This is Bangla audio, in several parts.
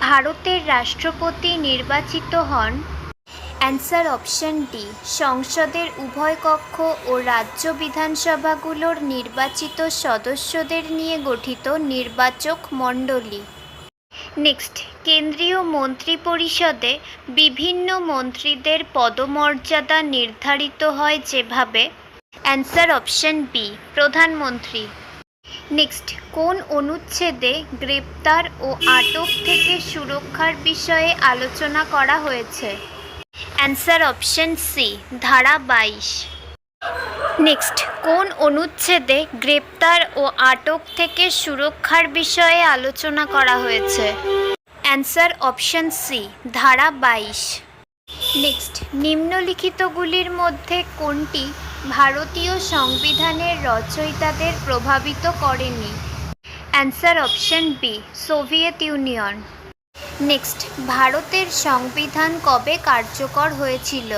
ভারতের রাষ্ট্রপতি নির্বাচিত হন। অ্যান্সার অপশন ডি, সংসদের উভয় কক্ষ ও রাজ্য বিধানসভাগুলোর নির্বাচিত সদস্যদের নিয়ে গঠিত নির্বাচক মণ্ডলী। নেক্সট, কেন্দ্রীয় মন্ত্রিপরিষদে বিভিন্ন মন্ত্রীদের পদমর্যাদা নির্ধারিত হয় যেভাবে। অ্যান্সার অপশন বি, প্রধানমন্ত্রী। নেক্সট, কোন অনুচ্ছেদে গ্রেপ্তার ও আটক থেকে সুরক্ষার বিষয়ে আলোচনা করা হয়েছে? অ্যান্সার অপশন সি, ধারা 22। নেক্সট, কোন অনুচ্ছেদে গ্রেপ্তার ও আটক থেকে সুরক্ষার বিষয়ে আলোচনা করা হয়েছে? অ্যান্সার অপশন সি, ধারা 22। নেক্সট, নিম্নলিখিতগুলির মধ্যে কোনটি ভারতীয় সংবিধানের রচয়িতাদের প্রভাবিত করেনি? Answer option B, Soviet Union. Next, ভারতের সংবিধান কবে কার্যকর হয়েছিল?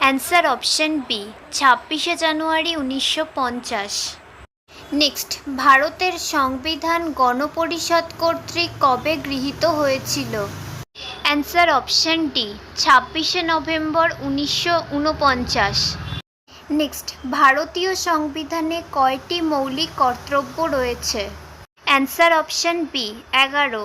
অ্যান্সার অপশন বি, 26শে জানুয়ারি 1950। নেক্সট, ভারতের সংবিধান গণপরিষদ কর্তৃক কবে গৃহীত হয়েছিল? অ্যান্সার অপশন ডি, 26শে নভেম্বর 1949। নেক্সট, ভারতীয় সংবিধানে কয়টি মৌলিক কর্তব্য রয়েছে? Answer option B, 11।